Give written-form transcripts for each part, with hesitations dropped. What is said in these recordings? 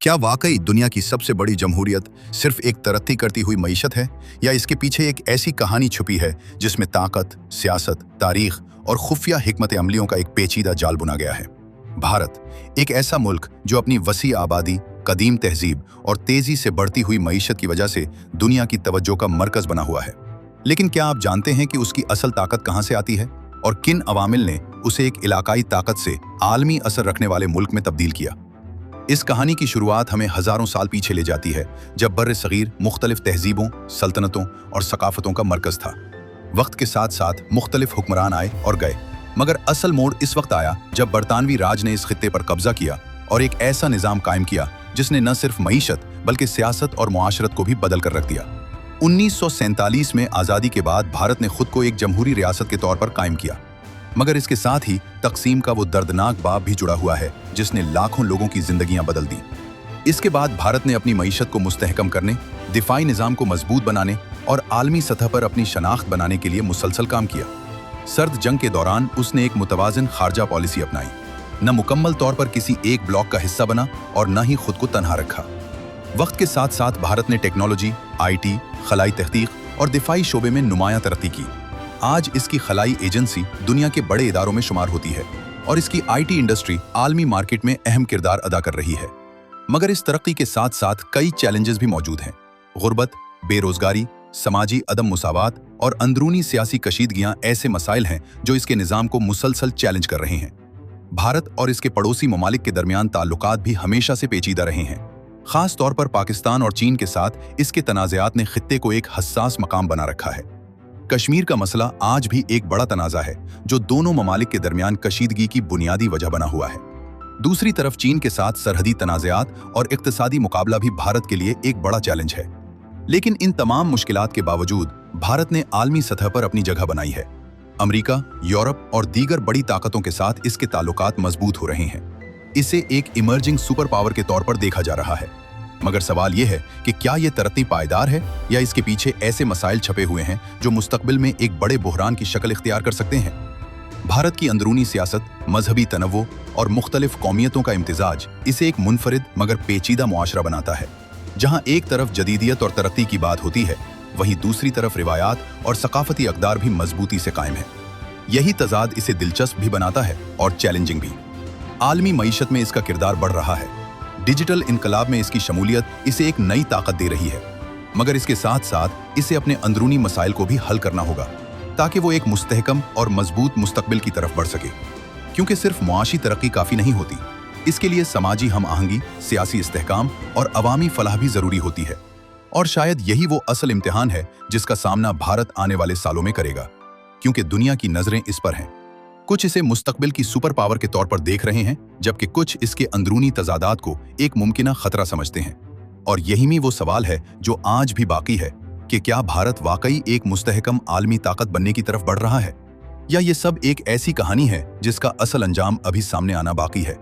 क्या वाकई दुनिया की सबसे बड़ी जमहूरियत सिर्फ एक तरक्की करती हुई मईशत है, या इसके पीछे एक ऐसी कहानी छुपी है जिसमें ताकत, सियासत, तारीख और खुफिया हिकमत अमलियों का एक पेचीदा जाल बुना गया है? भारत, एक ऐसा मुल्क जो अपनी वसी आबादी, कदीम तहजीब और तेजी से बढ़ती हुई मईशत की वजह से दुनिया की तवज्जो का मरकज बना हुआ है। लेकिन क्या आप जानते हैं कि उसकी असल ताकत कहां से आती है और किन अवामिल ने उसे एक इलाकाई ताकत से आलमी असर रखने वाले मुल्क में तब्दील किया? इस कहानी की शुरुआत हमें हजारों साल पीछे ले जाती है, जब बर्र सगीर मुख्तलिफ तहजीबों, सल्तनतों और सकाफतों का मरकज था। वक्त के साथ साथ मुख्तलिफ हुक्मरान आए और गए, मगर असल मोड़ इस वक्त आया जब बरतानवी राज ने इस खित्ते पर कब्जा किया और एक ऐसा निज़ाम कायम किया जिसने न सिर्फ मईशत बल्कि सियासत और मुआशरत को भी बदल कर रख दिया। 1947 में आज़ादी के बाद भारत ने खुद को एक जमहूरी रियासत के तौर पर कायम किया, मगर इसके साथ ही तकसीम का वो दर्दनाक बाब भी जुड़ा हुआ है जिसने लाखों लोगों की जिंदगियां बदल दी। इसके बाद भारत ने अपनी मईशत को मुस्तहकम करने, दिफाई निज़ाम को मजबूत बनाने और आलमी सतह पर अपनी शनाख्त बनाने के लिए मुसलसल काम किया। सर्द जंग के दौरान उसने एक मुतवाज़िन खारजा पॉलिसी अपनाई, न मुकम्मल तौर पर किसी एक ब्लॉक का हिस्सा बना और न ही खुद को तन्हा रखा। वक्त के साथ साथ भारत ने टेक्नोलॉजी, IT, खलाई तहकीक और दिफाई शोबे में नुमायां तरक्की की। आज इसकी खलाई एजेंसी दुनिया के बड़े इदारों में शुमार होती है और इसकी IT इंडस्ट्री आलमी मार्केट में अहम किरदार अदा कर रही है। मगर इस तरक्की के साथ साथ कई चैलेंजेस भी मौजूद हैं। गुर्बत, बेरोजगारी, समाजी अदम मुसावात और अंदरूनी सियासी कशीदगियां ऐसे मसाइल हैं जो इसके निज़ाम को मुसलसल चैलेंज कर रहे हैं। भारत और इसके पड़ोसी ममालिक के दरमियान ताल्लुकात भी हमेशा से पेचीदा रहे हैं। खास तौर पर पाकिस्तान और चीन के साथ इसके तनाज़ात ने खित्ते को एक हसास मकाम बना रखा है। कश्मीर का मसला आज भी एक बड़ा तनाज़ा है जो दोनों ममालिक के दरमियान कशीदगी की बुनियादी वजह बना हुआ है। दूसरी तरफ चीन के साथ सरहदी तनाज़ात और इक्तिसादी मुकाबला भी भारत के लिए एक बड़ा चैलेंज है। लेकिन इन तमाम मुश्किलात के बावजूद भारत ने आलमी सतह पर अपनी जगह बनाई है। अमेरिका, यूरोप और दीगर बड़ी ताकतों के साथ इसके ताल्लुकात मजबूत हो रहे हैं। इसे एक इमर्जिंग सुपर पावर के तौर पर देखा जा रहा है। मगर सवाल यह है कि क्या यह तरक्की पायदार है या इसके पीछे ऐसे मसाइल छपे हुए हैं जो मुस्तकबिल में एक बड़े बुहरान की शक्ल इख्तियार कर सकते हैं? भारत की अंदरूनी सियासत, मजहबी तनव्वुर और मुख्तलिफ कौमियतों का इम्तिजाज इसे एक मुनफरिद मगर पेचीदा मुआशरा बनाता है, जहां एक तरफ जदीदियत और तरक्की की बात होती है, वहीं दूसरी तरफ रिवायात और सकाफती अक़दार भी मजबूती से कायम है। यही तजाद इसे दिलचस्प भी बनाता है और चैलेंजिंग भी। आलमी मईशत में इसका किरदार बढ़ रहा है। डिजिटल इनकलाब में इसकी शमूलियत इसे एक नई ताकत दे रही है, मगर इसके साथ साथ इसे अपने अंदरूनी मसाइल को भी हल करना होगा ताकि वो एक मुस्तहकम और मजबूत मुस्तकबिल की तरफ बढ़ सके। क्योंकि सिर्फ मुआशी तरक्की काफ़ी नहीं होती, इसके लिए समाजी हम आहंगी, सियासी इस्तेहकाम और अवामी फलाह भी ज़रूरी होती है। और शायद यही वो असल इम्तिहान है जिसका सामना भारत आने वाले सालों में करेगा, क्योंकि दुनिया की नज़रें इस पर हैं। कुछ इसे मुस्तकबिल की सुपर पावर के तौर पर देख रहे हैं, जबकि कुछ इसके अंदरूनी तजादात को एक मुमकिना खतरा समझते हैं। और यही में वो सवाल है जो आज भी बाकी है कि क्या भारत वाकई एक मुस्तहकम आलमी ताकत बनने की तरफ बढ़ रहा है, या ये सब एक ऐसी कहानी है जिसका असल अंजाम अभी सामने आना बाकी है।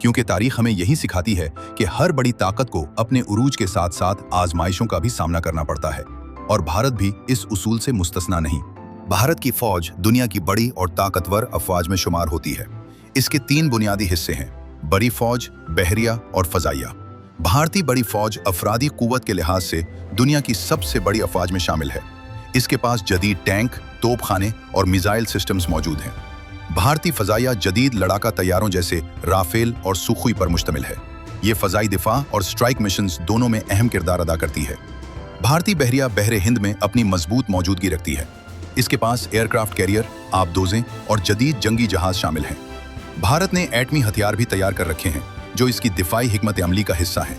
क्योंकि तारीख हमें यही सिखाती है कि हर बड़ी ताकत को अपने उरूज के साथ साथ आजमाइशों का भी सामना करना पड़ता है, और भारत भी इस उसूल से मुस्तस्ना नहीं। भारत की फौज दुनिया की बड़ी और ताकतवर अफवाज में शुमार होती है। इसके 3 बुनियादी हिस्से हैं: बड़ी फौज, बहरिया और फजाइया। भारतीय बड़ी फौज अफरादी कुव्वत के लिहाज से दुनिया की सबसे बड़ी अफवाज में शामिल है। इसके पास जदीद टैंक, तोपखाने और मिसाइल सिस्टम्स मौजूद हैं। भारतीय फजाइया जदीद लड़ाका तैयारों जैसे राफेल और सुखोई पर मुश्तमिल है। ये फजाई दिफा और स्ट्राइक मिशंस दोनों में अहम किरदार अदा करती है। भारतीय बहरिया बहरे हिंद में अपनी मजबूत मौजूदगी रखती है। इसके पास एयरक्राफ्ट कैरियर, आबदोजें और जदीद जंगी जहाज शामिल हैं। भारत ने एटमी हथियार भी तैयार कर रखे हैं जो इसकी दिफाई हिकमत अमली का हिस्सा हैं।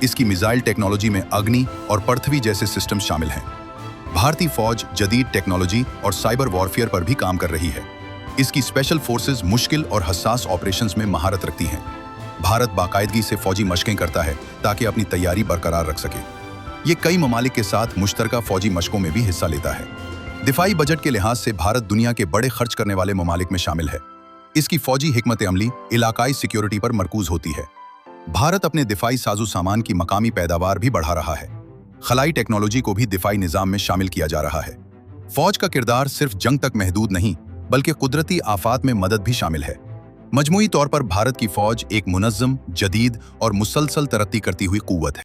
इसकी मिसाइल टेक्नोलॉजी में अग्नि और पृथ्वी जैसे सिस्टम शामिल हैं। भारतीय फौज जदीद टेक्नोलॉजी और साइबर वॉरफेयर पर भी काम कर रही है। इसकी स्पेशल फोर्सेज मुश्किल और हसास ऑपरेशंस में महारत रखती हैं। भारत बाकायदगी से फौजी मशकें करता है ताकि अपनी तैयारी बरकरार रख सके। ये कई ममालिक के साथ मुश्तरका फौजी मशकों में भी हिस्सा लेता है। दिफाई बजट के लिहाज से भारत दुनिया के बड़े खर्च करने वाले ममालिक में शामिल है। इसकी फौजी हिकमत अमली इलाकाई सिक्योरिटी पर मरकूज होती है। भारत अपने दिफाई साजो सामान की मकामी पैदावार भी बढ़ा रहा है। खलाई टेक्नोलॉजी को भी दिफाई निज़ाम में शामिल किया जा रहा है। फौज का किरदार सिर्फ जंग तक महदूद नहीं, बल्कि कुदरती आफात में मदद भी शामिल है। मजमूई तौर पर भारत की फौज एक मुनज़्ज़म, जदीद और मुसलसल तरक्की करती हुई क़ुव्वत है।